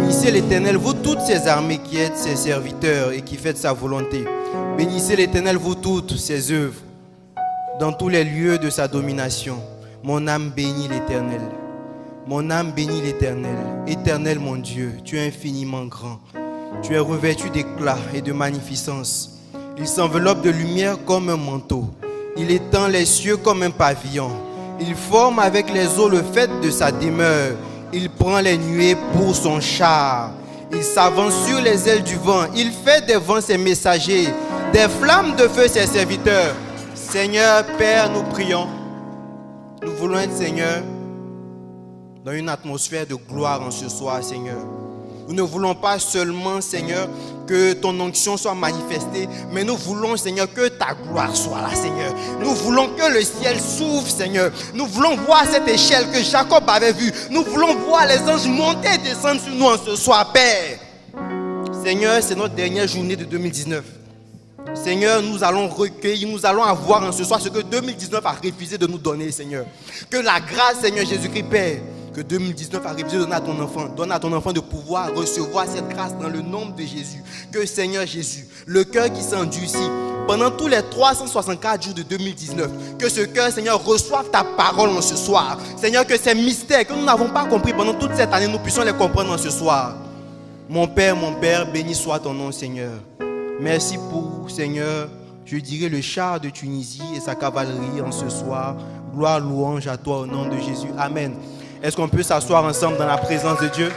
Bénissez l'Éternel, vous toutes ses armées qui êtes ses serviteurs et qui faites sa volonté. Bénissez l'Éternel, vous toutes ses œuvres, dans tous les lieux de sa domination. Mon âme bénit l'Éternel. Mon âme bénit l'Éternel. Éternel mon Dieu, tu es infiniment grand. Tu es revêtu d'éclat et de magnificence. Il s'enveloppe de lumière comme un manteau. Il étend les cieux comme un pavillon. Il forme avec les eaux le fait de sa demeure. Il prend les nuées pour son char. Il s'avance sur les ailes du vent. Il fait des vents ses messagers, des flammes de feu ses serviteurs. Seigneur, Père, nous prions. Nous voulons être, Seigneur, dans une atmosphère de gloire en ce soir, Seigneur. Nous ne voulons pas seulement, Seigneur, que ton onction soit manifestée, mais nous voulons, Seigneur, que ta gloire soit là, Seigneur. Nous voulons que le ciel s'ouvre, Seigneur. Nous voulons voir cette échelle que Jacob avait vue. Nous voulons voir les anges monter et descendre sur nous en ce soir, Père. Seigneur, c'est notre dernière journée de 2019. Seigneur, nous allons recueillir, nous allons avoir en ce soir ce que 2019 a refusé de nous donner, Seigneur. Que la grâce, Seigneur Jésus-Christ, Père, que 2019 a refusé de donner à ton enfant. Donne à ton enfant de pouvoir recevoir cette grâce dans le nom de Jésus. Que Seigneur Jésus, le cœur qui s'endurcit pendant tous les 364 jours de 2019, que ce cœur, Seigneur, reçoive ta parole en ce soir. Seigneur, que ces mystères que nous n'avons pas compris pendant toute cette année, nous puissions les comprendre en ce soir. Mon Père, béni soit ton nom, Seigneur. Merci pour, Seigneur, je dirais le char de Tunisie et sa cavalerie en ce soir. Gloire, louange à toi au nom de Jésus. Amen. Est-ce qu'on peut s'asseoir ensemble dans la présence de Dieu?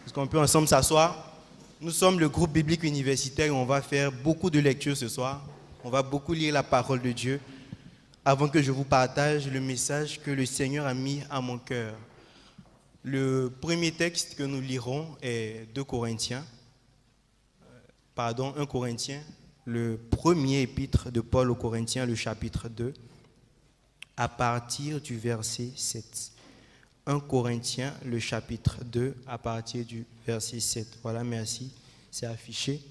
Est-ce qu'on peut ensemble s'asseoir? Nous sommes le groupe biblique universitaire et on va faire beaucoup de lectures ce soir. On va beaucoup lire la parole de Dieu. Avant que je vous partage le message que le Seigneur a mis à mon cœur. Le premier texte que nous lirons est 1 Corinthiens, le premier épître de Paul aux Corinthiens, le chapitre 2. À partir du verset 7. 1 Corinthiens, le chapitre 2, à partir du verset 7. Voilà, merci, c'est affiché.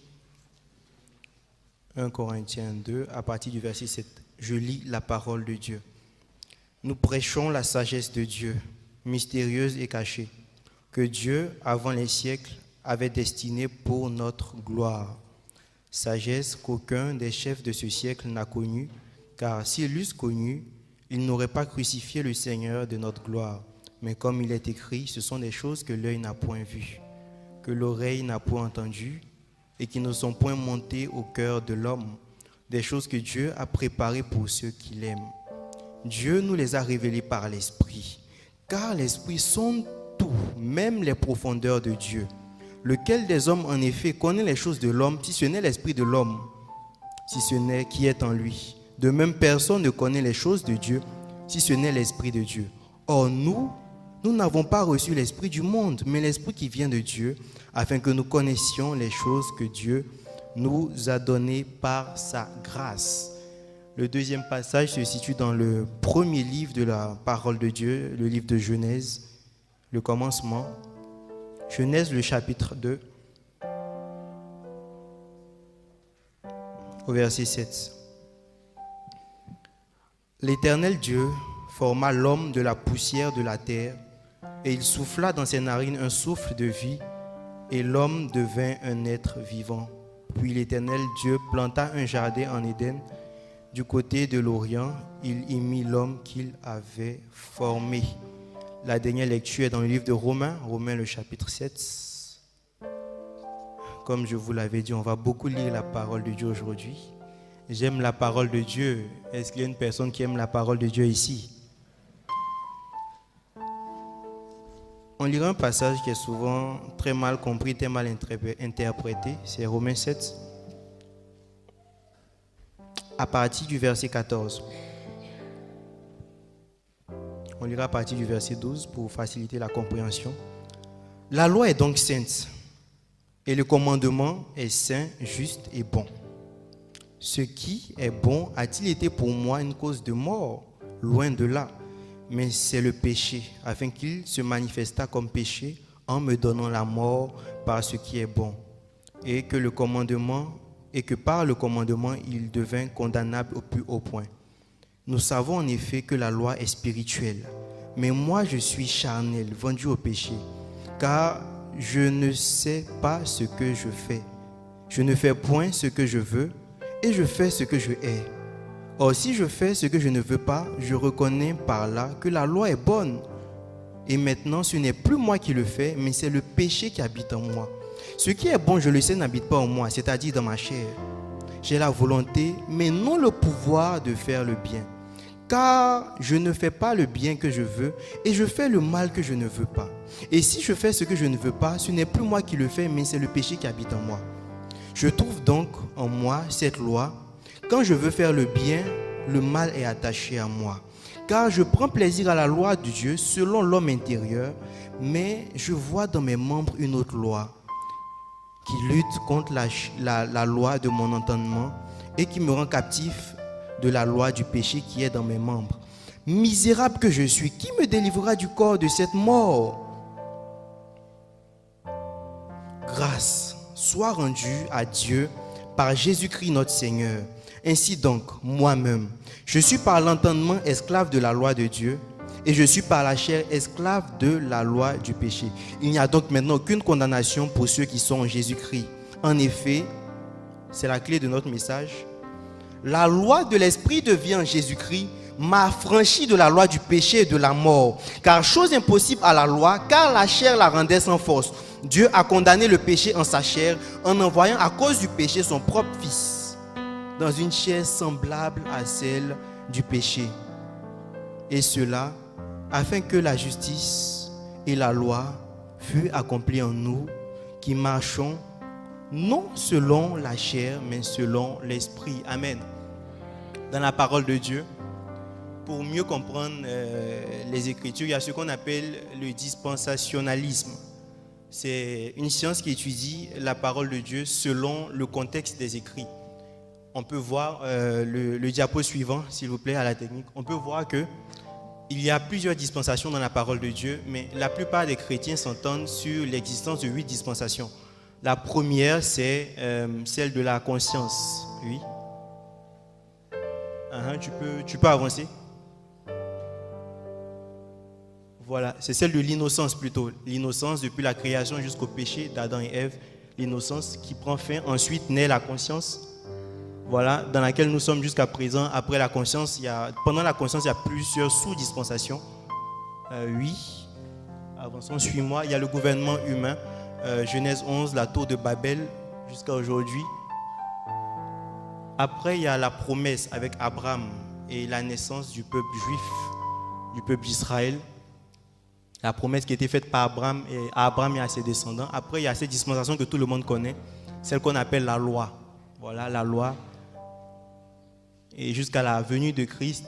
1 Corinthiens 2, à partir du verset 7. Je lis la parole de Dieu. Nous prêchons la sagesse de Dieu, mystérieuse et cachée, que Dieu, avant les siècles, avait destinée pour notre gloire. Sagesse qu'aucun des chefs de ce siècle n'a connue, car s'ils l'eussent connue, ils n'auraient pas crucifié le Seigneur de notre gloire. Mais comme il est écrit, ce sont des choses que l'œil n'a point vues, que l'oreille n'a point entendues, et qui ne sont point montées au cœur de l'homme, des choses que Dieu a préparées pour ceux qui l'aiment. Dieu nous les a révélées par l'Esprit, car l'Esprit sonde tout, même les profondeurs de Dieu. Lequel des hommes, en effet, connaît les choses de l'homme, si ce n'est l'Esprit de l'homme, si ce n'est qui est en lui? De même, personne ne connaît les choses de Dieu, si ce n'est l'Esprit de Dieu. Or, nous n'avons pas reçu l'Esprit du monde, mais l'Esprit qui vient de Dieu, afin que nous connaissions les choses que Dieu nous a données par sa grâce. Le deuxième passage se situe dans le premier livre de la parole de Dieu, le livre de Genèse, le commencement. Genèse, le chapitre 2, au verset 7. L'Éternel Dieu forma l'homme de la poussière de la terre, et il souffla dans ses narines un souffle de vie, et l'homme devint un être vivant. Puis l'Éternel Dieu planta un jardin en Éden, du côté de l'Orient. Il y mit l'homme qu'il avait formé. La dernière lecture est dans le livre de Romains, le chapitre 7. Comme je vous l'avais dit, on va beaucoup lire la parole de Dieu aujourd'hui. J'aime la parole de Dieu. Est-ce qu'il y a une personne qui aime la parole de Dieu ici? On lira un passage qui est souvent très mal compris, très mal interprété. C'est Romains 7, à partir du verset 14. On lira à partir du verset 12 pour faciliter la compréhension. La loi est donc sainte, et le commandement est saint, juste et bon. Ce qui est bon a-t-il été pour moi une cause de mort? Loin de là. Mais c'est le péché, afin qu'il se manifestât comme péché en me donnant la mort par ce qui est bon. Et que par le commandement, il devint condamnable au plus haut point. Nous savons en effet que la loi est spirituelle, Mais moi, je suis charnel, vendu au péché, car je ne sais pas ce que je fais. Je ne fais point ce que je veux, et je fais ce que je hais. Or, si je fais ce que je ne veux pas, je reconnais par là que la loi est bonne. Et maintenant, ce n'est plus moi qui le fais, mais c'est le péché qui habite en moi. Ce qui est bon, je le sais, n'habite pas en moi, c'est-à-dire dans ma chair. J'ai la volonté, mais non le pouvoir de faire le bien. Car je ne fais pas le bien que je veux, et je fais le mal que je ne veux pas. Et si je fais ce que je ne veux pas, ce n'est plus moi qui le fais, mais c'est le péché qui habite en moi. Je trouve donc en moi cette loi. Quand je veux faire le bien, le mal est attaché à moi. Car je prends plaisir à la loi de Dieu selon l'homme intérieur, mais je vois dans mes membres une autre loi qui lutte contre la loi de mon entendement et qui me rend captif de la loi du péché qui est dans mes membres. Misérable que je suis, qui me délivrera du corps de cette mort? Grâce soit rendue à Dieu par Jésus-Christ notre Seigneur. Ainsi donc, moi-même, je suis par l'entendement esclave de la loi de Dieu et je suis par la chair esclave de la loi du péché. Il n'y a donc maintenant aucune condamnation pour ceux qui sont en Jésus-Christ. En effet, c'est la clé de notre message. La loi de l'esprit de vie en Jésus-Christ m'a affranchi de la loi du péché et de la mort. Car chose impossible à la loi, car la chair la rendait sans force. Dieu a condamné le péché en sa chair en envoyant à cause du péché son propre Fils dans une chair semblable à celle du péché. Et cela afin que la justice et la loi fût accomplies en nous qui marchons non selon la chair mais selon l'esprit. Amen. Dans la parole de Dieu, pour mieux comprendre les Écritures, il y a ce qu'on appelle le dispensationalisme. C'est une science qui étudie la parole de Dieu selon le contexte des écrits. On peut voir le diapo suivant, s'il vous plaît, à la technique. On peut voir qu'il y a plusieurs dispensations dans la parole de Dieu, mais la plupart des chrétiens s'entendent sur l'existence de 8 dispensations. La première, c'est celle de la conscience. Oui. Tu peux avancer. Voilà, c'est celle de l'innocence plutôt. L'innocence depuis la création jusqu'au péché d'Adam et Ève. L'innocence qui prend fin. Ensuite naît la conscience. Voilà, dans laquelle nous sommes jusqu'à présent. Après la conscience, pendant la conscience, il y a plusieurs sous-dispensations. Oui. Avançons, suis-moi. Il y a le gouvernement humain. Genèse 11, la tour de Babel, jusqu'à aujourd'hui. Après, il y a la promesse avec Abraham et la naissance du peuple juif, du peuple d'Israël. La promesse qui a été faite par Abraham et à ses descendants. Après, il y a cette dispensation que tout le monde connaît, celle qu'on appelle la loi. Voilà, la loi. Et jusqu'à la venue de Christ,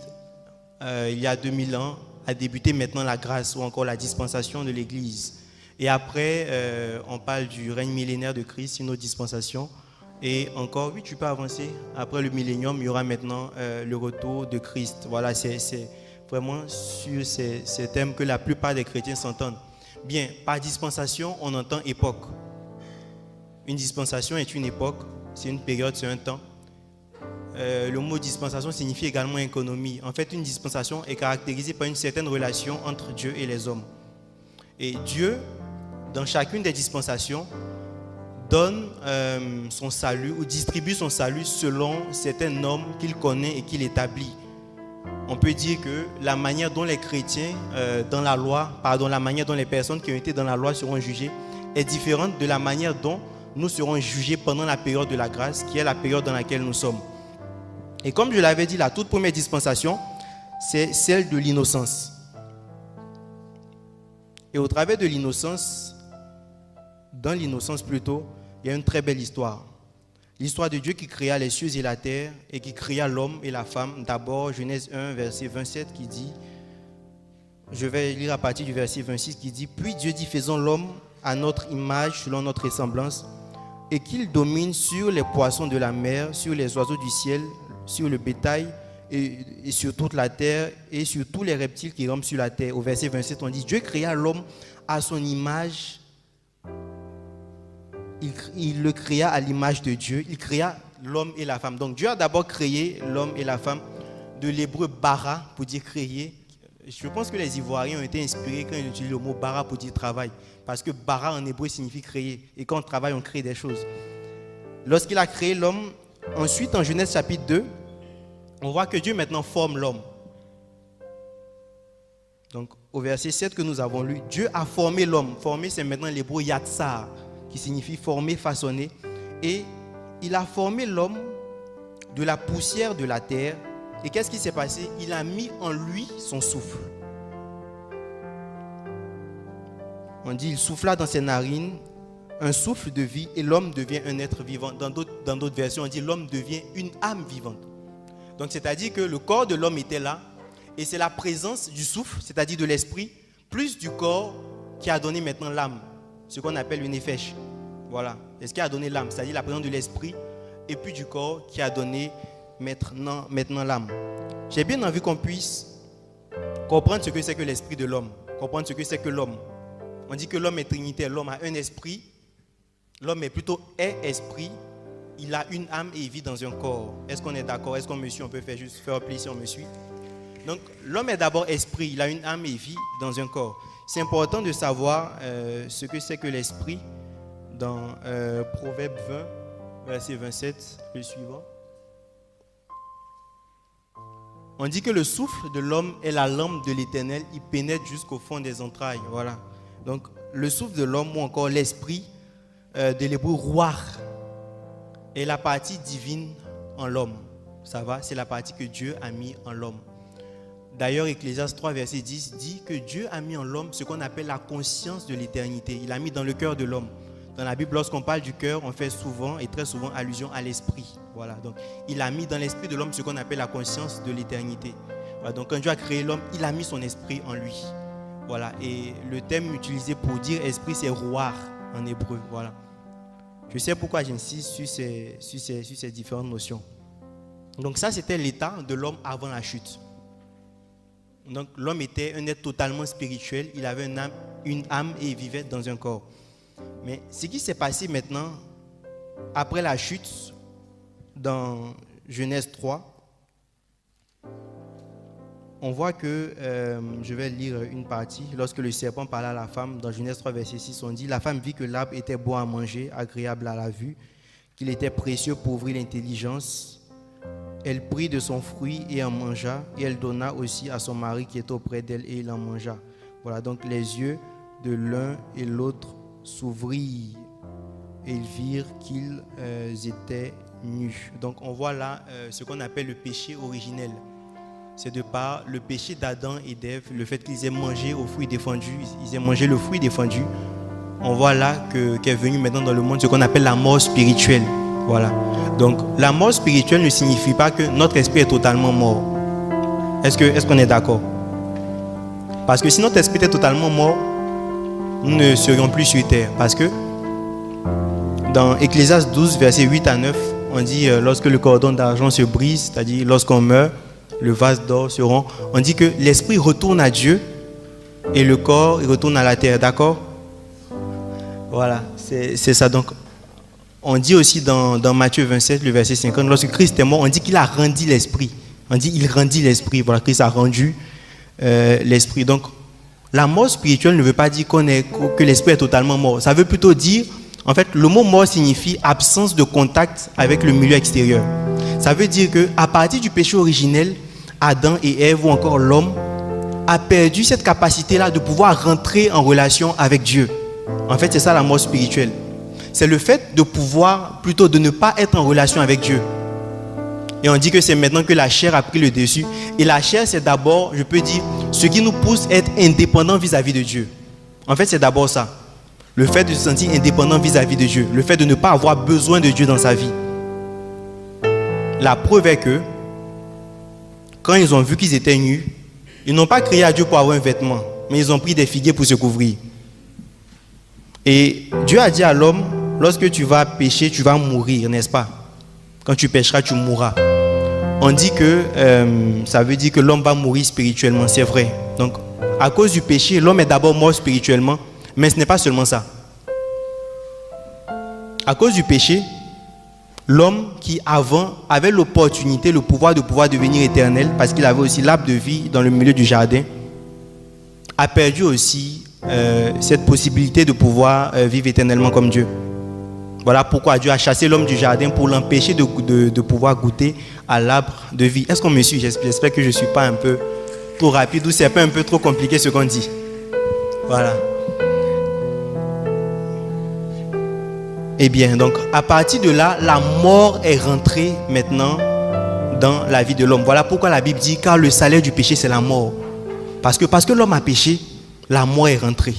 il y a 2000 ans, a débuté maintenant la grâce ou encore la dispensation de l'Église. Et après, on parle du règne millénaire de Christ, une autre dispensation. Et encore, oui, tu peux avancer. Après le millénium, il y aura maintenant le retour de Christ. Voilà, c'est vraiment sur ces thèmes que la plupart des chrétiens s'entendent. Bien, par dispensation, on entend époque. Une dispensation est une époque, c'est une période, c'est un temps. Le mot dispensation signifie également économie. En fait, une dispensation est caractérisée par une certaine relation entre Dieu et les hommes. Et Dieu, dans chacune des dispensations, donne son salut ou distribue son salut selon certaines normes qu'il connaît et qu'il établit. On peut dire que la manière dont les chrétiens la manière dont les personnes qui ont été dans la loi seront jugées est différente de la manière dont nous serons jugés pendant la période de la grâce, qui est la période dans laquelle nous sommes. Et comme je l'avais dit, la toute première dispensation, c'est celle de l'innocence. Et au travers de l'innocence, dans l'innocence plutôt, il y a une très belle histoire. L'histoire de Dieu qui créa les cieux et la terre et qui créa l'homme et la femme. D'abord, Genèse 1, verset 27 qui dit, je vais lire à partir du verset 26 qui dit, puis Dieu dit, faisons l'homme à notre image, selon notre ressemblance, et qu'il domine sur les poissons de la mer, sur les oiseaux du ciel, sur le bétail et sur toute la terre et sur tous les reptiles qui rampent sur la terre. Au verset 27, on dit, Dieu créa l'homme à son image. Il le créa à l'image de Dieu. Il créa l'homme et la femme. Donc Dieu a d'abord créé l'homme et la femme, de l'hébreu bara pour dire créer, je pense que les Ivoiriens ont été inspirés quand ils utilisent le mot bara pour dire travail. Parce que bara en hébreu signifie créer. Et quand on travaille, on crée des choses. Lorsqu'il a créé l'homme, ensuite en Genèse chapitre 2, on voit que Dieu maintenant forme l'homme. Donc au verset 7 que nous avons lu, Dieu a formé l'homme. Formé, c'est maintenant l'hébreu yatsar, qui signifie former, façonner. Et il a formé l'homme de la poussière de la terre. Et qu'est-ce qui s'est passé? Il a mis en lui son souffle. On dit, il souffla dans ses narines un souffle de vie et l'homme devient un être vivant. Dans d'autres versions, on dit l'homme devient une âme vivante. Donc, c'est-à-dire que le corps de l'homme était là et c'est la présence du souffle, c'est-à-dire de l'esprit, plus du corps qui a donné maintenant l'âme, ce qu'on appelle une nefesh. Voilà. Et ce qui a donné l'âme, c'est-à-dire la présence de l'esprit et puis du corps qui a donné maintenant l'âme. J'ai bien envie qu'on puisse comprendre ce que c'est que l'esprit de l'homme, comprendre ce que c'est que l'homme. On dit que l'homme est trinitaire, l'homme a un esprit, l'homme est plutôt esprit, il a une âme et il vit dans un corps. Est-ce qu'on est d'accord? Est-ce qu'on me suit? On peut faire un pli si on me suit. Donc l'homme est d'abord esprit, il a une âme et il vit dans un corps. C'est important de savoir ce que c'est que l'esprit dans Proverbe 20, verset 27, le suivant. On dit que le souffle de l'homme est la lampe de l'Éternel, il pénètre jusqu'au fond des entrailles. Voilà. Donc, le souffle de l'homme ou encore l'esprit de l'hébreu ruach est la partie divine en l'homme. Ça va? C'est la partie que Dieu a mis en l'homme. D'ailleurs, Ecclésiaste 3, verset 10 dit que Dieu a mis en l'homme ce qu'on appelle la conscience de l'éternité. Il a mis dans le cœur de l'homme. Dans la Bible, lorsqu'on parle du cœur, on fait souvent et très souvent allusion à l'esprit. Voilà. Donc, il a mis dans l'esprit de l'homme ce qu'on appelle la conscience de l'éternité. Voilà. Donc, quand Dieu a créé l'homme, il a mis son esprit en lui. Voilà. Et le terme utilisé pour dire esprit, c'est ruach en hébreu. Voilà. Je sais pourquoi j'insiste sur ces différentes notions. Donc, ça, c'était l'état de l'homme avant la chute. Donc, l'homme était un être totalement spirituel. Il avait une âme et il vivait dans un corps. Mais ce qui s'est passé maintenant, après la chute, dans Genèse 3, on voit que, je vais lire une partie, lorsque le serpent parla à la femme, dans Genèse 3, verset 6, on dit, la femme vit que l'arbre était bon à manger, agréable à la vue, qu'il était précieux pour ouvrir l'intelligence. Elle prit de son fruit et en mangea, et elle donna aussi à son mari qui était auprès d'elle, et il en mangea. Voilà, donc les yeux de l'un et l'autre s'ouvrirent et ils virent qu'ils étaient nus. Donc on voit là ce qu'on appelle le péché originel. C'est de par le péché d'Adam et d'Ève, le fait qu'ils aient mangé au fruit défendu, ils aient mangé le fruit défendu. On voit là qu'est venu maintenant dans le monde ce qu'on appelle la mort spirituelle. Voilà. Donc la mort spirituelle ne signifie pas que notre esprit est totalement mort. Est-ce qu'on est d'accord? Parce que si notre esprit était totalement mort, nous ne serions plus sur terre. Parce que dans Ecclésiaste 12, versets 8 à 9, on dit lorsque le cordon d'argent se brise, c'est-à-dire lorsqu'on meurt, le vase d'or se rompt, on dit que l'esprit retourne à Dieu et le corps il retourne à la terre. D'accord? Voilà, c'est ça. Donc, on dit aussi dans Matthieu 27, le verset 50, lorsque Christ est mort, on dit qu'il a rendu l'esprit. On dit qu'il rendit l'esprit. Voilà, Christ a rendu l'esprit. Donc, la mort spirituelle ne veut pas dire que l'esprit est totalement mort. Ça veut plutôt dire, en fait, le mot mort signifie absence de contact avec le milieu extérieur. Ça veut dire qu'à partir du péché originel, Adam et Ève ou encore l'homme a perdu cette capacité-là de pouvoir rentrer en relation avec Dieu. En fait, c'est ça la mort spirituelle. C'est le fait de pouvoir, plutôt de ne pas être en relation avec Dieu. Et on dit que c'est maintenant que la chair a pris le dessus. Et la chair, c'est d'abord, je peux dire, ce qui nous pousse à être indépendants vis-à-vis de Dieu. En fait, c'est d'abord ça. Le fait de se sentir indépendant vis-à-vis de Dieu. Le fait de ne pas avoir besoin de Dieu dans sa vie. La preuve est que, quand ils ont vu qu'ils étaient nus, ils n'ont pas crié à Dieu pour avoir un vêtement, mais ils ont pris des figuiers pour se couvrir. Et Dieu a dit à l'homme, lorsque tu vas pécher, tu vas mourir, n'est-ce pas? Quand tu pécheras, tu mourras. On dit que ça veut dire que l'homme va mourir spirituellement, c'est vrai. Donc, à cause du péché, l'homme est d'abord mort spirituellement, mais ce n'est pas seulement ça. À cause du péché, l'homme qui avant avait l'opportunité, le pouvoir de pouvoir devenir éternel, parce qu'il avait aussi l'arbre de vie dans le milieu du jardin, a perdu aussi cette possibilité de pouvoir vivre éternellement comme Dieu. Voilà pourquoi Dieu a chassé l'homme du jardin pour l'empêcher de pouvoir goûter à l'arbre de vie. Est-ce qu'on me suit? J'espère que je ne suis pas un peu trop rapide ou c'est pas un peu trop compliqué ce qu'on dit. Voilà. Eh bien, donc à partir de là, la mort est rentrée maintenant dans la vie de l'homme. Voilà pourquoi la Bible dit, car le salaire du péché, c'est la mort. Parce que l'homme a péché, la mort est rentrée.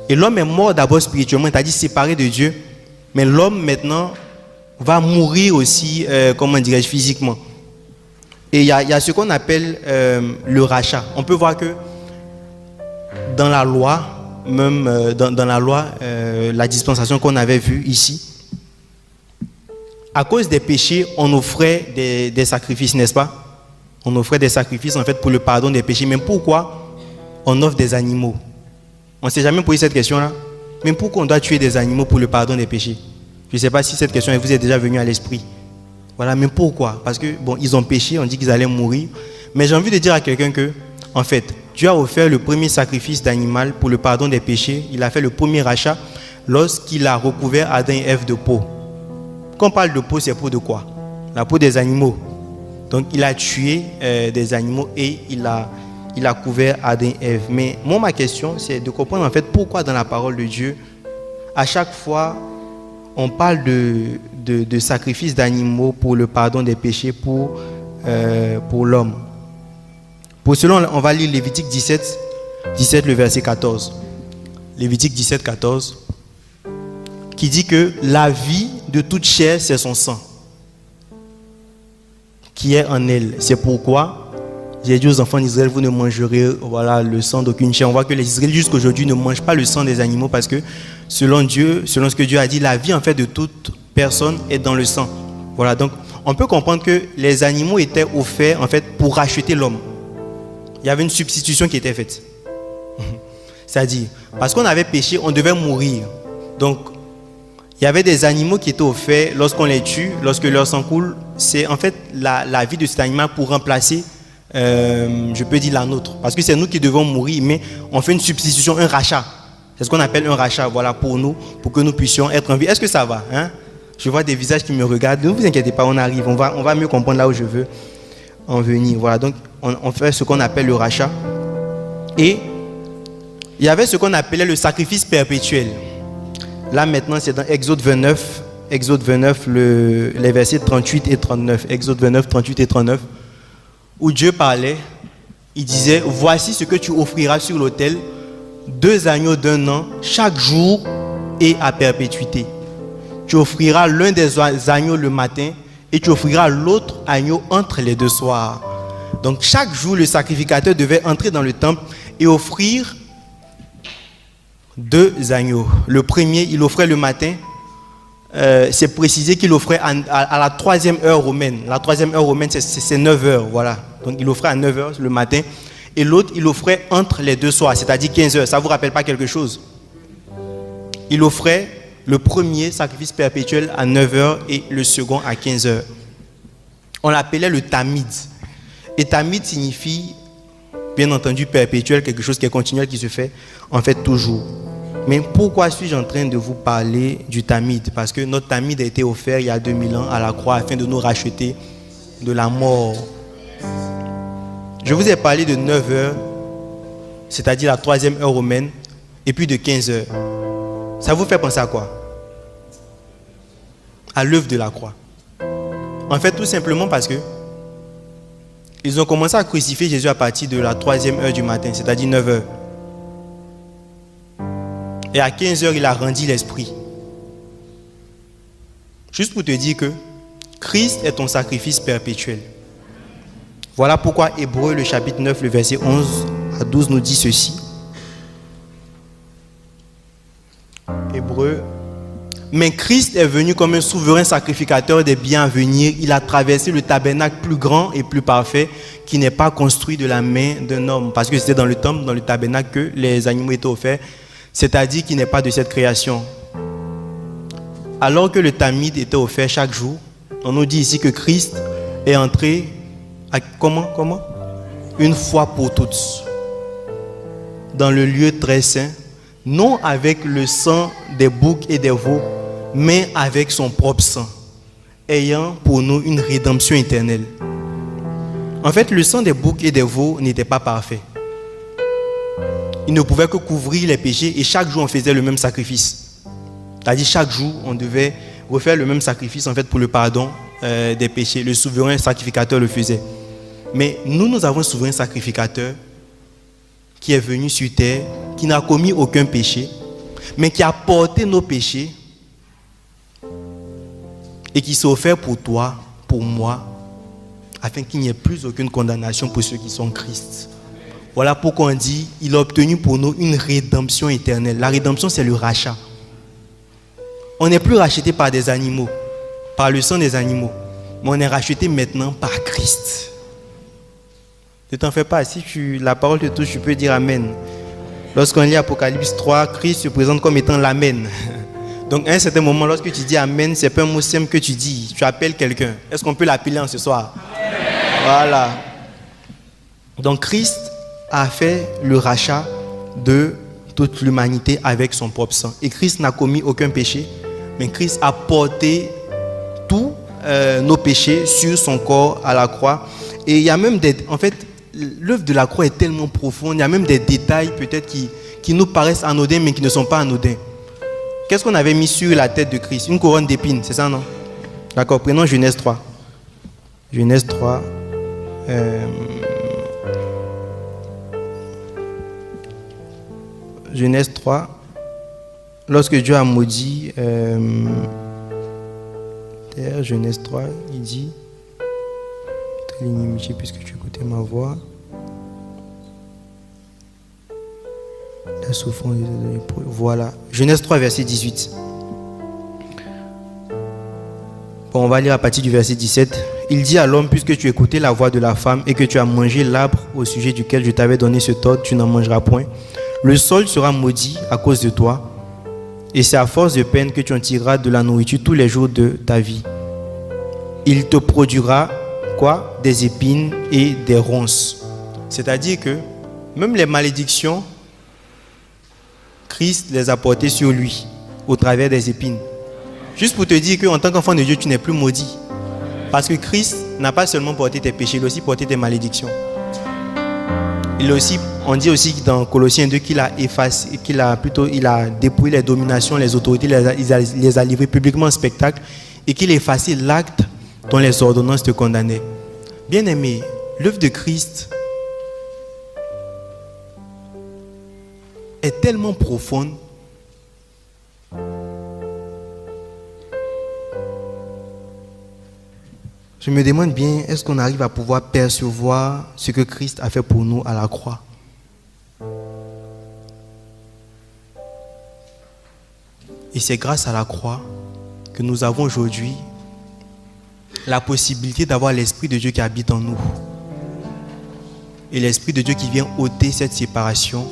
Et l'homme est mort d'abord spirituellement, c'est-à-dire séparé de Dieu. Mais l'homme maintenant va mourir aussi, comment dirais-je, physiquement. Et il y a ce qu'on appelle le rachat. On peut voir que dans la loi, même dans la loi, la dispensation qu'on avait vue ici, à cause des péchés, on offrait des sacrifices, n'est-ce pas? On offrait des sacrifices en fait pour le pardon des péchés. Mais pourquoi on offre des animaux? On ne s'est jamais posé cette question-là. Mais pourquoi on doit tuer des animaux pour le pardon des péchés? Je ne sais pas si cette question vous est déjà venue à l'esprit. Voilà, mais pourquoi? Parce que bon, ils ont péché, on dit qu'ils allaient mourir. Mais j'ai envie de dire à quelqu'un que, en fait, Dieu a offert le premier sacrifice d'animal pour le pardon des péchés. Il a fait le premier rachat lorsqu'il a recouvert Adam et Ève de peau. Quand on parle de peau, c'est peau de quoi? La peau des animaux. Donc il a tué des animaux et il a couvert Adam et Ève. Mais moi, ma question, c'est de comprendre en fait pourquoi dans la parole de Dieu, à chaque fois, on parle de sacrifice d'animaux pour le pardon des péchés pour l'homme. Pour cela, on va lire Lévitique 17, le verset 14. Lévitique 17, 14, qui dit que la vie de toute chair, c'est son sang qui est en elle. C'est pourquoi j'ai dit aux enfants d'Israël, vous ne mangerez le sang d'aucune chair. On voit que les Israéliens jusqu'à aujourd'hui ne mangent pas le sang des animaux parce que selon Dieu, selon ce que Dieu a dit, la vie en fait de toute personne est dans le sang. Voilà, donc on peut comprendre que les animaux étaient offerts en fait pour racheter l'homme. Il y avait une substitution qui était faite. C'est-à-dire, parce qu'on avait péché, on devait mourir. Donc, il y avait des animaux qui étaient offerts lorsqu'on les tue, lorsque leur sang coule. C'est en fait la vie de cet animal pour remplacer, je peux dire, la nôtre. Parce que c'est nous qui devons mourir, mais on fait une substitution, un rachat. C'est ce qu'on appelle un rachat, voilà, pour nous, pour que nous puissions être en vie. Est-ce que ça va, hein? Je vois des visages qui me regardent. Ne vous inquiétez pas, on arrive. On va mieux comprendre là où je veux en venir. Voilà, donc on fait ce qu'on appelle le rachat. Et il y avait ce qu'on appelait le sacrifice perpétuel. Là maintenant, c'est dans Exode 29, les versets 38 et 39. Exode 29, 38 et 39, où Dieu parlait, il disait, voici ce que tu offriras sur l'autel, 2 agneaux d'un an, chaque jour et à perpétuité. Tu offriras l'un des agneaux le matin et tu offriras l'autre agneau entre les 2 soirs. Donc chaque jour, le sacrificateur devait entrer dans le temple et offrir 2 agneaux. Le premier, il offrait le matin. C'est précisé qu'il offrait à la 3e heure romaine. La 3e heure romaine, c'est 9 heures. Voilà. Donc il offrait à 9 heures le matin. Et l'autre, il offrait entre les 2 soirs, c'est-à-dire 15 heures. Ça ne vous rappelle pas quelque chose? Il offrait le premier sacrifice perpétuel à 9 heures et le second à 15 heures. On l'appelait le tamid. Et tamid signifie, bien entendu, perpétuel, quelque chose qui est continuel, qui se fait en fait toujours. Mais pourquoi suis-je en train de vous parler du tamid? Parce que notre tamid a été offert il y a 2000 ans à la croix afin de nous racheter de la mort. Je vous ai parlé de 9 heures, c'est-à-dire la 3e heure romaine, et puis de 15 heures. Ça vous fait penser à quoi? À l'œuvre de la croix. En fait, tout simplement parce que ils ont commencé à crucifier Jésus à partir de la 3e heure du matin, c'est-à-dire 9 heures. Et à 15 heures, il a rendu l'esprit. Juste pour te dire que Christ est ton sacrifice perpétuel. Voilà pourquoi Hébreux, le chapitre 9, le verset 11 à 12 nous dit ceci. Hébreux. Mais Christ est venu comme un souverain sacrificateur des biens à venir. Il a traversé le tabernacle plus grand et plus parfait qui n'est pas construit de la main d'un homme. Parce que c'était dans le temple, dans le tabernacle que les animaux étaient offerts. C'est-à-dire qu'il n'est pas de cette création. Alors que le tamid était offert chaque jour, on nous dit ici que Christ est entré à, comment? Une fois pour toutes. dans le lieu très saint, non avec le sang des boucs et des veaux, mais avec son propre sang, ayant pour nous une rédemption éternelle. En fait, le sang des boucs et des veaux n'était pas parfait. Il ne pouvait que couvrir les péchés et chaque jour on faisait le même sacrifice. C'est-à-dire chaque jour on devait refaire le même sacrifice en fait pour le pardon des péchés. Le souverain sacrificateur le faisait. Mais nous avons un souverain sacrificateur qui est venu sur terre, qui n'a commis aucun péché, mais qui a porté nos péchés et qui s'est offert pour toi, pour moi, afin qu'il n'y ait plus aucune condamnation pour ceux qui sont en Christ. Voilà pourquoi on dit il a obtenu pour nous une rédemption éternelle. La rédemption, c'est le rachat. On n'est plus racheté par des animaux, par le sang des animaux, mais on est racheté maintenant par Christ. Ne t'en fais pas, si la parole te touche, tu peux dire Amen. Lorsqu'on lit Apocalypse 3, Christ se présente comme étant l'Amen. Donc à un certain moment, lorsque tu dis Amen, ce n'est pas un mot simple que tu dis, tu appelles quelqu'un. Est-ce qu'on peut l'appeler en ce soir? Voilà. Donc Christ a fait le rachat de toute l'humanité avec son propre sang. Et Christ n'a commis aucun péché, mais Christ a porté tous nos péchés sur son corps à la croix. Et il y a même en fait, l'œuvre de la croix est tellement profonde, il y a même des détails peut-être qui nous paraissent anodins, mais qui ne sont pas anodins. Qu'est-ce qu'on avait mis sur la tête de Christ? Une couronne d'épines, c'est ça, non? D'accord, prenons Genèse 3. Genèse 3. Genèse 3. Lorsque Dieu a maudit terre, Genèse 3, il dit l'inimitié puisque tu écoutais ma voix. La souffrance. Voilà. Genèse 3, verset 18. Bon, on va lire à partir du verset 17. Il dit à l'homme, puisque tu écoutais la voix de la femme et que tu as mangé l'arbre au sujet duquel je t'avais donné ce ordre, tu n'en mangeras point. Le sol sera maudit à cause de toi, et c'est à force de peine que tu en tireras de la nourriture tous les jours de ta vie. Il te produira quoi? Des épines et des ronces. C'est-à-dire que même les malédictions, Christ les a portées sur lui au travers des épines. Juste pour te dire qu'en tant qu'enfant de Dieu, tu n'es plus maudit. Parce que Christ n'a pas seulement porté tes péchés, il a aussi porté tes malédictions. On dit aussi dans Colossiens 2 qu'il a effacé, il a dépouillé les dominations, les autorités, il les a livrées publiquement en spectacle et qu'il a effacé l'acte dont les ordonnances te condamnaient. Bien-aimé, l'œuvre de Christ est tellement profonde. Je me demande bien, est-ce qu'on arrive à pouvoir percevoir ce que Christ a fait pour nous à la croix? Et c'est grâce à la croix que nous avons aujourd'hui la possibilité d'avoir l'Esprit de Dieu qui habite en nous. Et l'Esprit de Dieu qui vient ôter cette séparation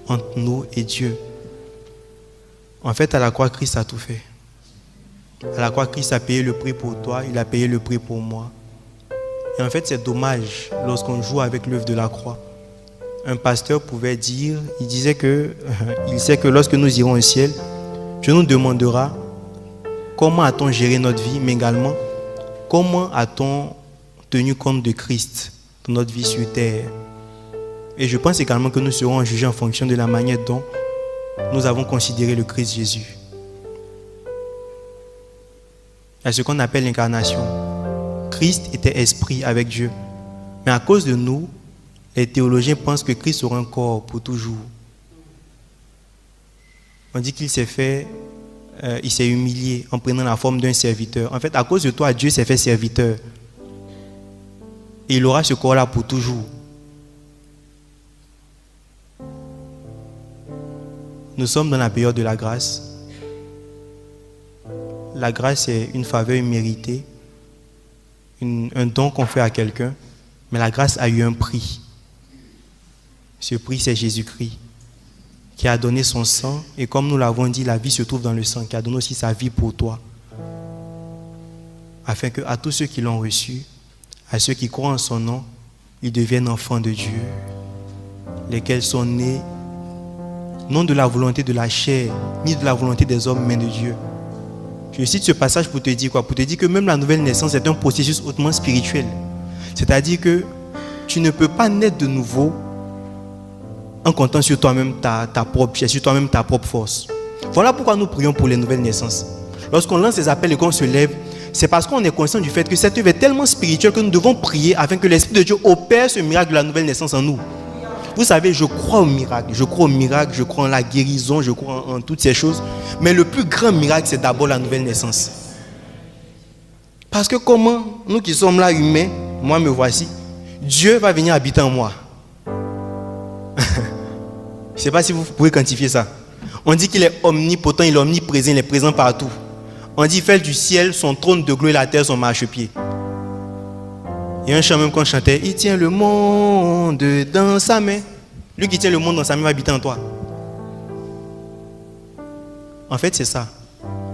entre nous et Dieu. En fait, à la croix, Christ a tout fait. À la croix, Christ a payé le prix pour toi, il a payé le prix pour moi. Et en fait, c'est dommage lorsqu'on joue avec l'œuvre de la croix. Un pasteur pouvait dire, il disait que, il sait que lorsque nous irons au ciel, Dieu nous demandera comment a-t-on géré notre vie, mais également comment a-t-on tenu compte de Christ dans notre vie sur terre. Et je pense également que nous serons jugés en fonction de la manière dont nous avons considéré le Christ Jésus. Il y a ce qu'on appelle l'incarnation. Christ était esprit avec Dieu. Mais à cause de nous, les théologiens pensent que Christ aura un corps pour toujours. On dit qu'il s'est il s'est humilié en prenant la forme d'un serviteur. En fait, à cause de toi, Dieu s'est fait serviteur. Et il aura ce corps-là pour toujours. Nous sommes dans la période de la grâce. La grâce est une faveur imméritée, un don qu'on fait à quelqu'un, mais la grâce a eu un prix. Ce prix, c'est Jésus-Christ, qui a donné son sang, et comme nous l'avons dit, la vie se trouve dans le sang, qui a donné aussi sa vie pour toi, afin que à tous ceux qui l'ont reçu, à ceux qui croient en son nom, ils deviennent enfants de Dieu, lesquels sont nés non de la volonté de la chair, ni de la volonté des hommes, mais de Dieu. Je cite ce passage pour te dire quoi? Pour te dire que même la nouvelle naissance est un processus hautement spirituel. C'est-à-dire que tu ne peux pas naître de nouveau en comptant sur toi-même ta propre chair, sur toi-même ta propre force. Voilà pourquoi nous prions pour les nouvelles naissances. Lorsqu'on lance les appels et qu'on se lève, c'est parce qu'on est conscient du fait que cette œuvre est tellement spirituelle que nous devons prier afin que l'Esprit de Dieu opère ce miracle de la nouvelle naissance en nous. Vous savez, je crois au miracle, je crois en la guérison, je crois en toutes ces choses. Mais le plus grand miracle, c'est d'abord la nouvelle naissance. Parce que comment, nous qui sommes là humains, moi me voici, Dieu va venir habiter en moi. Je ne sais pas si vous pouvez quantifier ça. On dit qu'il est omnipotent, il est omniprésent, il est présent partout. On dit, il fait du ciel son trône de gloire et la terre son marchepied. Il y a un chant même qu'on chantait, il tient le monde dans sa main. Lui qui tient le monde dans sa main va habiter en toi. En fait, c'est ça.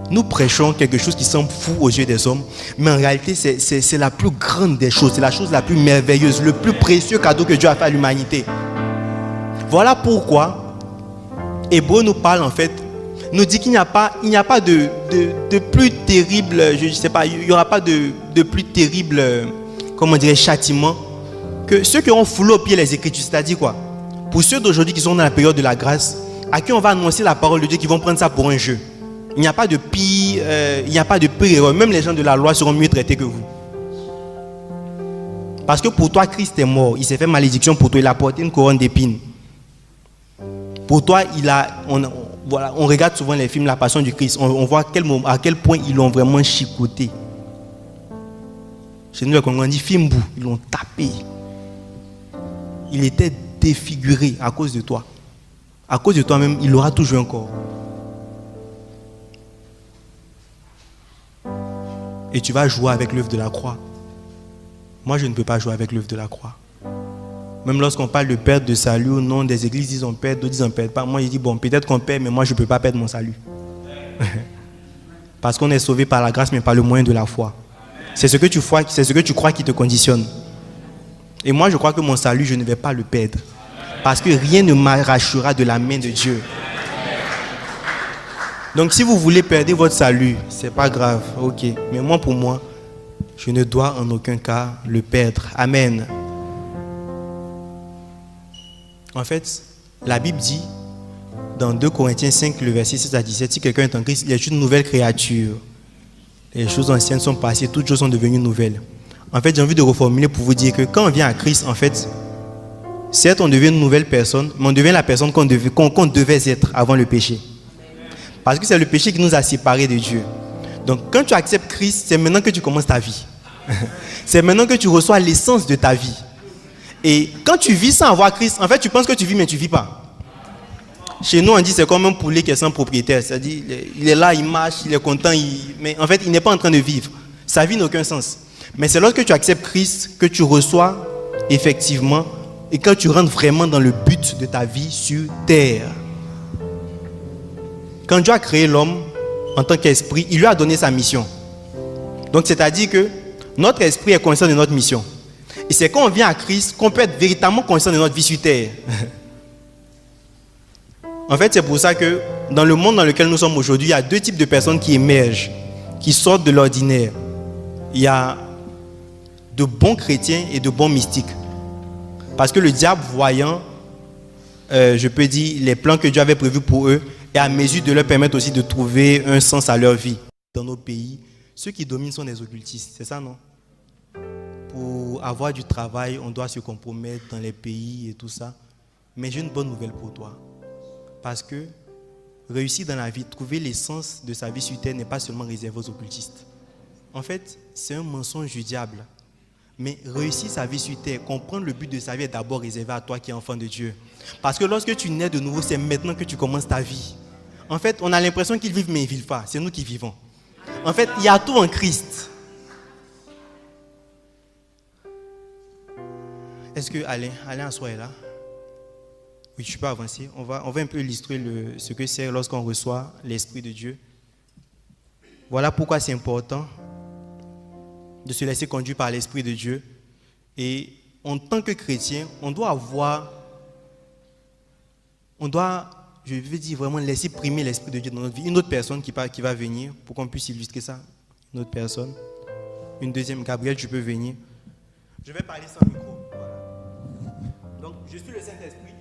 Nous prêchons quelque chose qui semble fou aux yeux des hommes, mais en réalité, c'est la plus grande des choses, c'est la chose la plus merveilleuse, le plus précieux cadeau que Dieu a fait à l'humanité. Voilà pourquoi Hébreu nous parle en fait, nous dit qu'il n'y a pas de plus terrible, je ne sais pas, il n'y aura pas de plus terrible, comment dirais, châtiment que ceux qui ont foulé au pied les Écritures. C'est-à-dire quoi? Pour ceux d'aujourd'hui qui sont dans la période de la grâce, à qui on va annoncer la parole de Dieu, qui vont prendre ça pour un jeu. Il n'y a pas de pire, erreur. Même les gens de la loi seront mieux traités que vous. Parce que pour toi, Christ est mort. Il s'est fait malédiction pour toi. Il a porté une couronne d'épines. Pour toi, on regarde souvent les films La Passion du Christ. On voit à quel point ils l'ont vraiment chicoté. Chez nous, on dit Fimbou, ils l'ont tapé. Il était défiguré à cause de toi. À cause de toi-même, il aura toujours un corps. Et tu vas jouer avec l'œuvre de la croix. Moi, je ne peux pas jouer avec l'œuvre de la croix. Même lorsqu'on parle de perte de salut au nom des églises, ils disent on perd, d'autres disent on ne perd pas. Moi, je dis bon, peut-être qu'on perd, mais moi, je ne peux pas perdre mon salut. Parce qu'on est sauvé par la grâce, mais par le moyen de la foi. C'est ce que tu crois qui te conditionne. Et moi, je crois que mon salut, je ne vais pas le perdre. Parce que rien ne m'arrachera de la main de Dieu. Donc, si vous voulez perdre votre salut, ce n'est pas grave, ok. Mais moi, pour moi, je ne dois en aucun cas le perdre. Amen. En fait, la Bible dit, dans 2 Corinthiens 5, le verset 16 à 17, si quelqu'un est en Christ, il est une nouvelle créature. Les choses anciennes sont passées, toutes choses sont devenues nouvelles. En fait, j'ai envie de reformuler pour vous dire que quand on vient à Christ, en fait, certes, on devient une nouvelle personne, mais on devient la personne qu'on devait être avant le péché. Parce que c'est le péché qui nous a séparés de Dieu. Donc, quand tu acceptes Christ, c'est maintenant que tu commences ta vie. C'est maintenant que tu reçois l'essence de ta vie. Et quand tu vis sans avoir Christ, en fait, tu penses que tu vis, mais tu ne vis pas. Chez nous, on dit c'est comme un poulet qui est sans propriétaire. C'est-à-dire, il est là, il marche, il est content, mais en fait, il n'est pas en train de vivre. Sa vie n'a aucun sens. Mais c'est lorsque tu acceptes Christ que tu reçois effectivement et quand tu rentres vraiment dans le but de ta vie sur terre. Quand Dieu a créé l'homme en tant qu'esprit, il lui a donné sa mission. Donc, c'est-à-dire que notre esprit est conscient de notre mission. Et c'est quand on vient à Christ qu'on peut être véritablement conscient de notre vie sur terre. En fait, c'est pour ça que dans le monde dans lequel nous sommes aujourd'hui, il y a deux types de personnes qui émergent, qui sortent de l'ordinaire. Il y a de bons chrétiens et de bons mystiques. Parce que le diable, voyant, je peux dire, les plans que Dieu avait prévus pour eux, et à mesure de leur permettre aussi de trouver un sens à leur vie. Dans nos pays, ceux qui dominent sont des occultistes, c'est ça, non? Pour avoir du travail, on doit se compromettre dans les pays et tout ça. Mais j'ai une bonne nouvelle pour toi. Parce que réussir dans la vie, trouver l'essence de sa vie sur terre n'est pas seulement réservé aux occultistes. En fait, c'est un mensonge du diable. Mais réussir sa vie sur terre, comprendre le but de sa vie est d'abord réservé à toi qui es enfant de Dieu. Parce que lorsque tu nais de nouveau, c'est maintenant que tu commences ta vie. En fait, on a l'impression qu'ils vivent, mais ils ne vivent pas. C'est nous qui vivons. En fait, il y a tout en Christ. Est-ce que Alain Assois est là? Oui, je peux avancer. On va un peu illustrer ce que c'est lorsqu'on reçoit l'Esprit de Dieu. Voilà pourquoi c'est important de se laisser conduire par l'Esprit de Dieu. Et en tant que chrétien, on doit je veux dire vraiment laisser primer l'Esprit de Dieu dans notre vie. Une autre personne qui va venir pour qu'on puisse illustrer ça. Une autre personne. Une deuxième. Gabriel, tu peux venir. Je vais parler sans micro. Voilà. Donc, je suis le Saint-Esprit.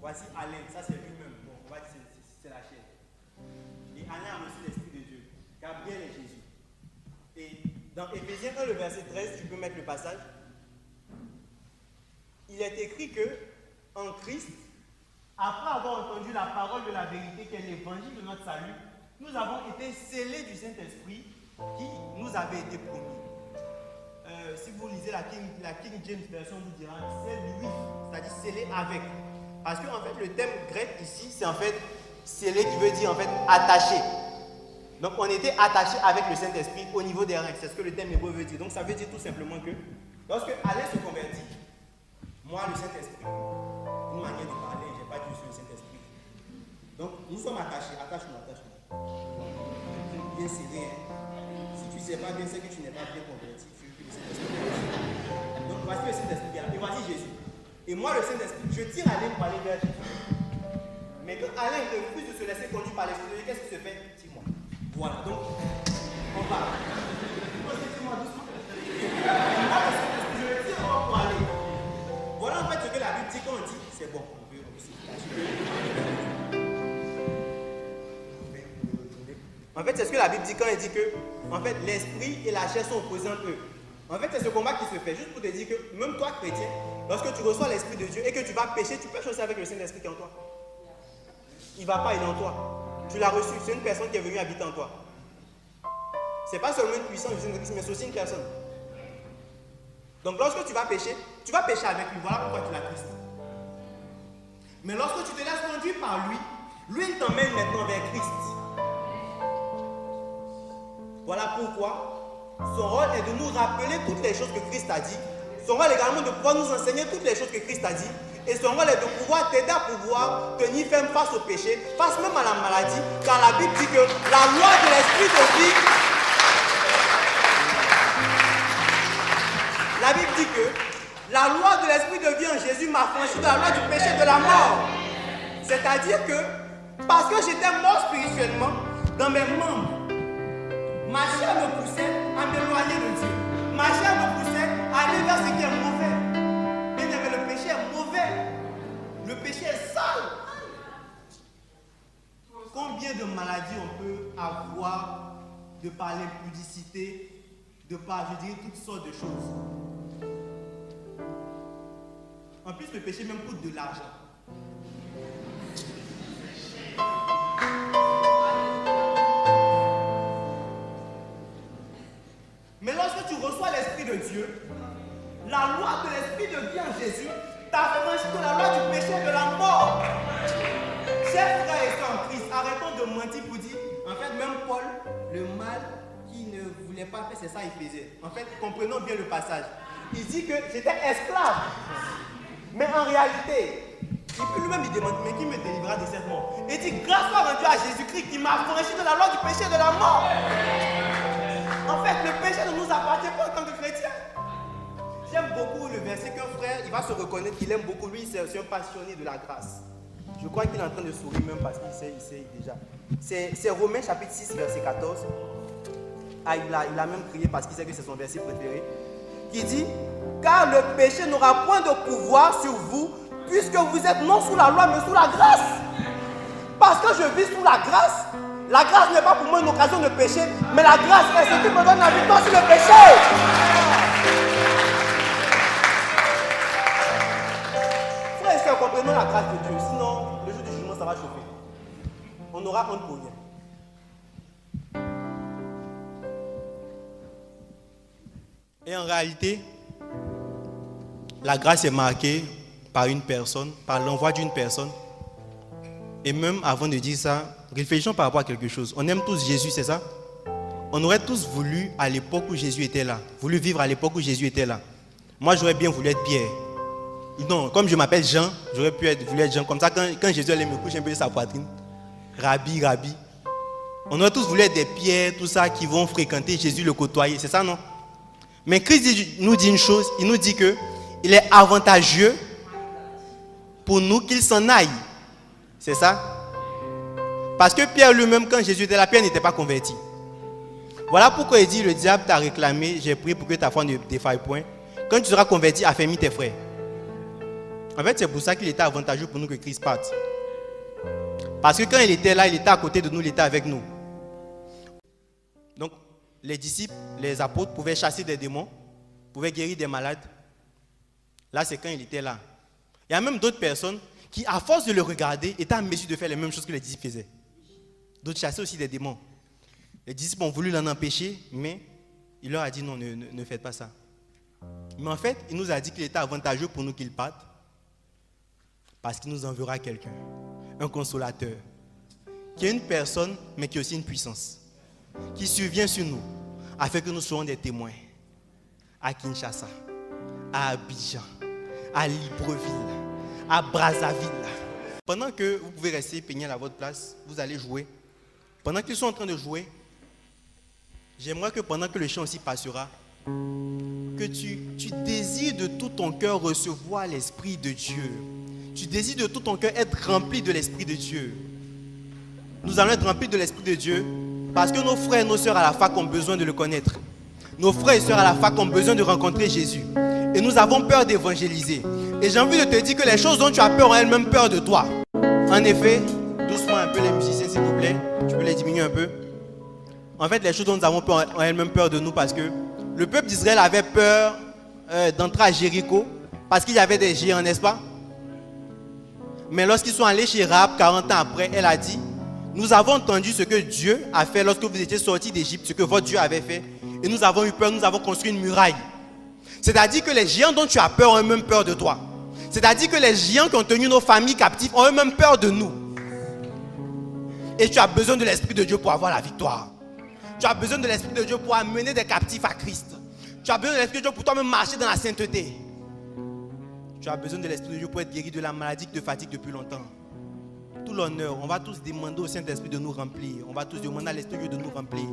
Voici Alain. Ça, c'est lui-même. Bon, on va dire c'est la chair. Et Alain a reçu l'Esprit de Dieu. Gabriel est Jésus. Et dans Éphésiens 1, le verset 13, tu peux mettre le passage. Il est écrit que en Christ, après avoir entendu la parole de la vérité qui est l'évangile de notre salut, nous avons été scellés du Saint-Esprit qui nous avait été promis. Si vous lisez la King James version, vous dira c'est lui, c'est-à-dire scellé avec. Parce qu'en fait, le terme grec ici, c'est en fait scellé qui veut dire en fait attaché. Donc on était attaché avec le Saint-Esprit au niveau des reins. C'est ce que le terme hébreu veut dire. Donc ça veut dire tout simplement que lorsque Alain se convertit, moi le Saint-Esprit, une manière de parler, je n'ai pas dit sur le Saint-Esprit. Donc nous sommes attachés, attache-moi. Bien serré. Hein. Si tu ne sais pas bien, c'est que tu n'es pas bien converti. Donc voici le Saint-Esprit qui est là. Et voici Jésus. Et moi le Saint-Esprit, je tire Alain pour aller vers Jésus. Mais quand Alain refuse de se laisser conduire par l'Esprit de Dieu, qu'est-ce qui se fait? Dis-moi. Voilà, donc on va. Dis-moi doucement. Moi le Saint-Esprit, je le tire pour aller. Voilà en fait ce que la Bible dit quand on dit, c'est bon. En fait, c'est ce que la Bible dit quand elle dit que en fait, l'esprit et la chair sont opposés entre eux. En fait, c'est ce combat qui se fait. Juste pour te dire que même toi, chrétien, lorsque tu reçois l'Esprit de Dieu et que tu vas pécher, tu pêches aussi avec le Saint-Esprit qui est en toi. Il ne va pas, il est en toi. Tu l'as reçu, c'est une personne qui est venue habiter en toi. Ce n'est pas seulement une puissance du Saint-Esprit, mais c'est aussi une personne. Donc lorsque tu vas pécher avec lui. Voilà pourquoi tu l'attristes. Mais lorsque tu te laisses conduire par lui, lui il t'emmène maintenant vers Christ. Voilà pourquoi son rôle est de nous rappeler toutes les choses que Christ a dit. Son rôle également de pouvoir nous enseigner toutes les choses que Christ a dit. Et son rôle est de pouvoir t'aider à pouvoir tenir ferme face au péché, face même à la maladie. Car la Bible dit que la loi de l'esprit de vie, la Bible dit que la loi de l'esprit de vie en Jésus m'a franchi de la loi du péché et de la mort. C'est-à-dire que parce que j'étais mort spirituellement dans mes membres, ma chair me poussait à m'éloigner de Dieu. Ma chair me poussait à aller vers ce qui est mauvais. Bien aimé, le péché est mauvais. Le péché est sale. Combien de maladies on peut avoir de par l'impudicité, de par, je dirais, toutes sortes de choses. En plus, le péché même coûte de l'argent. Mais lorsque tu reçois l'Esprit de Dieu, la loi de l'Esprit de vie en Jésus t'a franchi de la loi du péché et de la mort. Chers frères et sœurs en Christ, arrêtons de mentir pour dire, en fait, même Paul, le mal qu'il ne voulait pas faire, c'est ça qu'il faisait. En fait, comprenons bien le passage. Il dit que j'étais esclave. Mais en réalité, il peut lui-même lui demander, mais qui me délivrera de cette mort? Il dit, grâce soit rendue à Jésus-Christ qui m'a franchi de la loi du péché et de la mort. En fait, le péché ne nous appartient pas en tant que chrétien. J'aime beaucoup le verset qu'un frère, il va se reconnaître qu'il aime beaucoup. Lui, c'est un passionné de la grâce. Je crois qu'il est en train de sourire même parce qu'il sait déjà. C'est Romains chapitre 6, verset 14. Ah, il a même crié parce qu'il sait que c'est son verset préféré. Qui dit, car le péché n'aura point de pouvoir sur vous, puisque vous êtes non sous la loi, mais sous la grâce. Parce que je vis sous la grâce n'est pas pour moi une occasion de pécher, mais la grâce est ce qui me donne la victoire sur le péché. Frères et sœurs, comprenons la grâce de Dieu, sinon le jour du jugement ça va chauffer. On aura honte pour rien. Et en réalité, la grâce est marquée par une personne, par l'envoi d'une personne. Et même avant de dire ça, réfléchissons par rapport à quelque chose. On aime tous Jésus, c'est ça? On aurait tous voulu à l'époque où Jésus était là, voulu vivre à l'époque où Jésus était là. Moi, j'aurais bien voulu être Pierre. Non, comme je m'appelle Jean, j'aurais voulu être Jean. Comme ça, quand Jésus allait me coucher un peu sur sa poitrine, Rabbi. On aurait tous voulu être des pierres, tout ça, qui vont fréquenter Jésus, le côtoyer. C'est ça, non? Mais Christ nous dit une chose, il nous dit que il est avantageux pour nous qu'il s'en aille. C'est ça? Parce que Pierre lui-même, quand Jésus était là, Pierre n'était pas converti. Voilà pourquoi il dit, le diable t'a réclamé, j'ai prié pour que ta foi ne défaille point. Quand tu seras converti, affermis tes frères. En fait, c'est pour ça qu'il était avantageux pour nous que Christ parte. Parce que quand il était là, il était à côté de nous, il était avec nous. Donc, les disciples, les apôtres pouvaient chasser des démons, pouvaient guérir des malades. Là, c'est quand il était là. Il y a même d'autres personnes qui, à force de le regarder, étaient en mesure de faire les mêmes choses que les disciples faisaient. D'autres chassaient aussi des démons. Les disciples ont voulu l'en empêcher, mais il leur a dit non, ne faites pas ça. Mais en fait, il nous a dit qu'il était avantageux pour nous qu'il parte, parce qu'il nous enverra quelqu'un, un consolateur, qui est une personne, mais qui est aussi une puissance, qui survient sur nous, afin que nous soyons des témoins à Kinshasa, à Abidjan, à Libreville, à Brazzaville. Pendant que vous pouvez rester peigné à votre place, vous allez jouer. Pendant qu'ils sont en train de jouer, j'aimerais que pendant que le chant aussi passera, que tu désires de tout ton cœur recevoir l'Esprit de Dieu. Tu désires de tout ton cœur être rempli de l'Esprit de Dieu. Nous allons être remplis de l'Esprit de Dieu parce que nos frères et nos sœurs à la fac ont besoin de le connaître. Nos frères et sœurs à la fac ont besoin de rencontrer Jésus. Et nous avons peur d'évangéliser. Et j'ai envie de te dire que les choses dont tu as peur ont elles-mêmes peur de toi. En effet, doucement un peu les musiciens s'il vous plaît. Tu peux les diminuer un peu. En fait, les choses dont nous avons peur ont elles-mêmes peur de nous parce que le peuple d'Israël avait peur d'entrer à Jéricho parce qu'il y avait des géants, n'est-ce pas? Mais lorsqu'ils sont allés chez Rahab 40 ans après, elle a dit, nous avons entendu ce que Dieu a fait lorsque vous étiez sortis d'Égypte, ce que votre Dieu avait fait. Et nous avons eu peur, nous avons construit une muraille. C'est-à-dire que les géants dont tu as peur ont eux-mêmes peur de toi. C'est-à-dire que les géants qui ont tenu nos familles captives ont eux-mêmes peur de nous. Et tu as besoin de l'Esprit de Dieu pour avoir la victoire. Tu as besoin de l'Esprit de Dieu pour amener des captifs à Christ. Tu as besoin de l'Esprit de Dieu pour toi-même marcher dans la sainteté. Tu as besoin de l'Esprit de Dieu pour être guéri de la maladie qui te fatigue depuis longtemps. Tout l'honneur, on va tous demander au Saint-Esprit de nous remplir. On va tous demander à l'Esprit de Dieu de nous remplir.